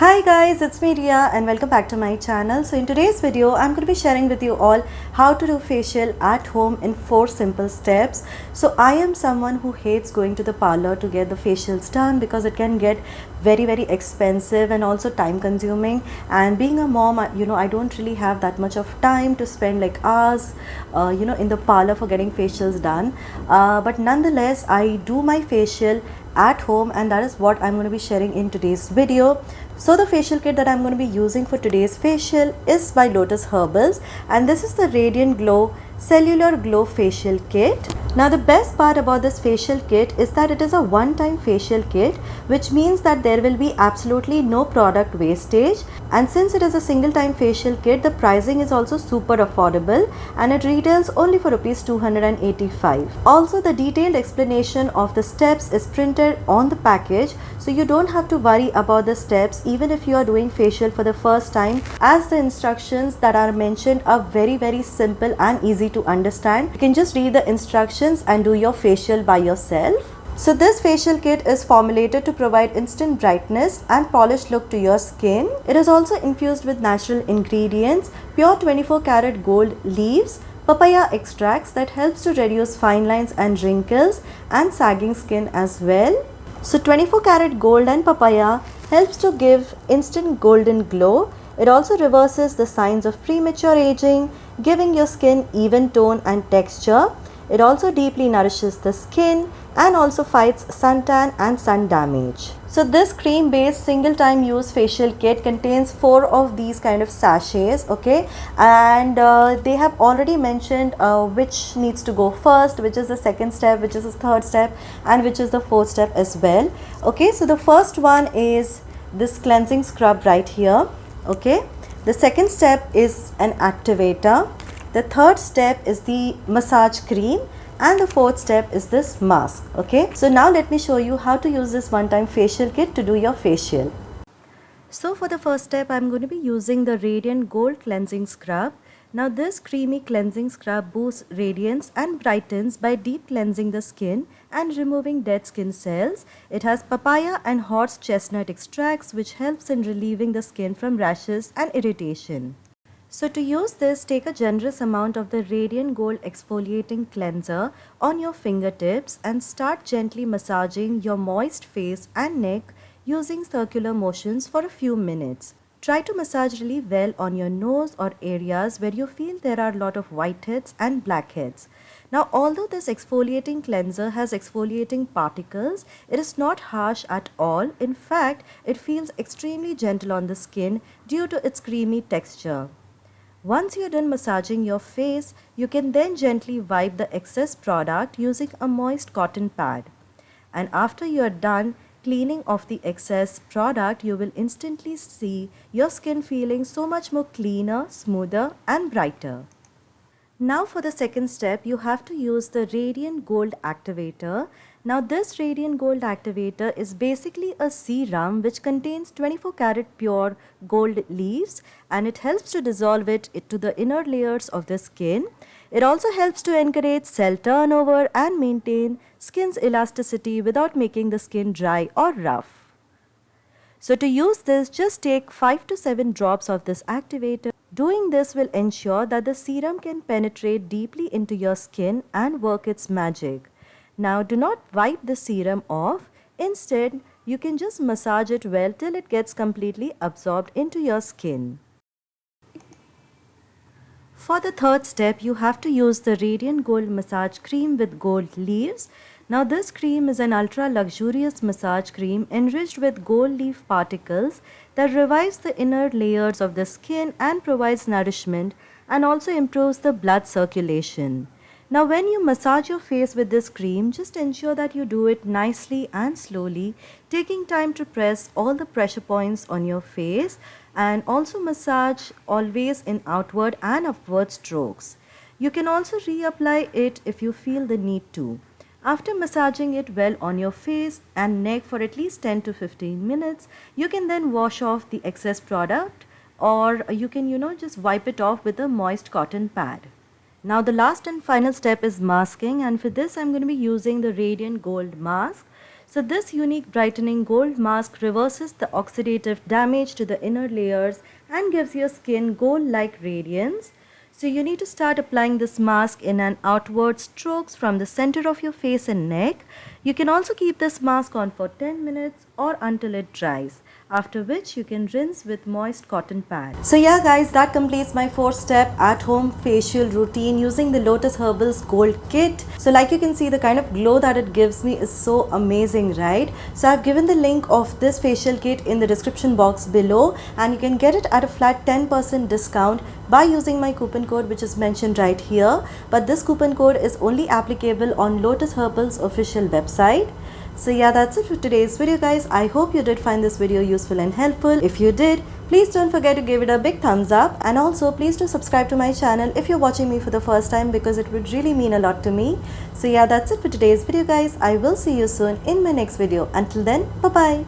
Hi guys, it's me Ria and welcome back to my channel. So in today's video, I'm going to be sharing with you all how to do facial at home in 4 simple steps. So I am someone who hates going to the parlor to get the facials done because it can get very expensive and also time consuming, and being a mom, I don't really have that much of time to spend like hours in the parlor for getting facials done, but nonetheless I do my facial at home, and that is what I'm going to be sharing in today's video. So the facial kit that I'm going to be using for today's facial is by Lotus Herbals, and this is the Radiant Glow Cellular Glow Facial Kit. Now the best part about this facial kit is that it is a one-time facial kit, which means that there will be absolutely no product wastage, and since it is a single time facial kit, the pricing is also super affordable and it retails only for rupees 285. Also, the detailed explanation of the steps is printed on the package, so you don't have to worry about the steps even if you are doing facial for the first time, as the instructions that are mentioned are very simple and easy to understand. You can just read the instructions and do your facial by yourself. So this facial kit is formulated to provide instant brightness and polished look to your skin. It is also infused with natural ingredients, pure 24 karat gold leaves, papaya extracts that helps to reduce fine lines and wrinkles and sagging skin as well. So 24 karat gold and papaya helps to give instant golden glow. It also reverses the signs of premature aging, giving your skin even tone and texture. It also deeply nourishes the skin and also fights suntan and sun damage. So this cream based single time use facial kit contains 4 of these kind of sachets, okay, and they have already mentioned which needs to go first, which is the second step, which is the third step, and which is the fourth step as well. Okay, so the first one is this cleansing scrub right here. Okay, the second step is an activator. The third step is the massage cream, and the fourth step is this mask. Okay, so now let me show you how to use this one-time facial kit to do your facial. So for the first step, I'm going to be using the Radiant Gold Cleansing Scrub. Now this creamy cleansing scrub boosts radiance and brightens by deep cleansing the skin and removing dead skin cells. It has papaya and horse chestnut extracts, which helps in relieving the skin from rashes and irritation. So to use this, take a generous amount of the Radiant Gold Exfoliating Cleanser on your fingertips and start gently massaging your moist face and neck using circular motions for a few minutes. Try to massage really well on your nose or areas where you feel there are a lot of whiteheads and blackheads. Now, although this exfoliating cleanser has exfoliating particles, it is not harsh at all. In fact, it feels extremely gentle on the skin due to its creamy texture. Once you're done massaging your face, you can then gently wipe the excess product using a moist cotton pad. And after you're done cleaning off the excess product, you will instantly see your skin feeling so much more cleaner, smoother and brighter. Now for the second step, you have to use the Radiant Gold Activator. Now this Radiant Gold Activator is basically a serum which contains 24 karat pure gold leaves, and it helps to dissolve it to the inner layers of the skin. It also helps to encourage cell turnover and maintain skin's elasticity without making the skin dry or rough. So to use this, just take 5 to 7 drops of this activator. Doing this will ensure that the serum can penetrate deeply into your skin and work its magic. Now do not wipe the serum off. Instead, you can just massage it well till it gets completely absorbed into your skin. For the third step, you have to use the Radiant Gold Massage Cream with gold leaves. Now this cream is an ultra luxurious massage cream enriched with gold leaf particles that revives the inner layers of the skin and provides nourishment and also improves the blood circulation. Now when you massage your face with this cream, just ensure that you do it nicely and slowly, taking time to press all the pressure points on your face, and also massage always in outward and upward strokes. You can also reapply it if you feel the need to. After massaging it well on your face and neck for at least 10 to 15 minutes, you can then wash off the excess product, or you can just wipe it off with a moist cotton pad. Now the last and final step is masking, and for this I'm going to be using the Radiant Gold Mask. So this unique brightening gold mask reverses the oxidative damage to the inner layers and gives your skin gold-like radiance. So you need to start applying this mask in an outward strokes from the center of your face and neck. You can also keep this mask on for 10 minutes or until it dries, after which you can rinse with moist cotton pad. So yeah guys, that completes my 4-step at home facial routine using the Lotus Herbal's Gold Kit. So like you can see, the kind of glow that it gives me is so amazing, right? So I've given the link of this facial kit in the description box below, and you can get it at a flat 10% discount by using my coupon code, which is mentioned right here. But this coupon code is only applicable on Lotus Herbal's official website. So yeah, that's it for today's video guys. I hope you did find this video useful and helpful. If you did, please don't forget to give it a big thumbs up, and also please do subscribe to my channel if you're watching me for the first time, because it would really mean a lot to me. So yeah, that's it for today's video guys. I will see you soon in my next video. Until then, bye bye.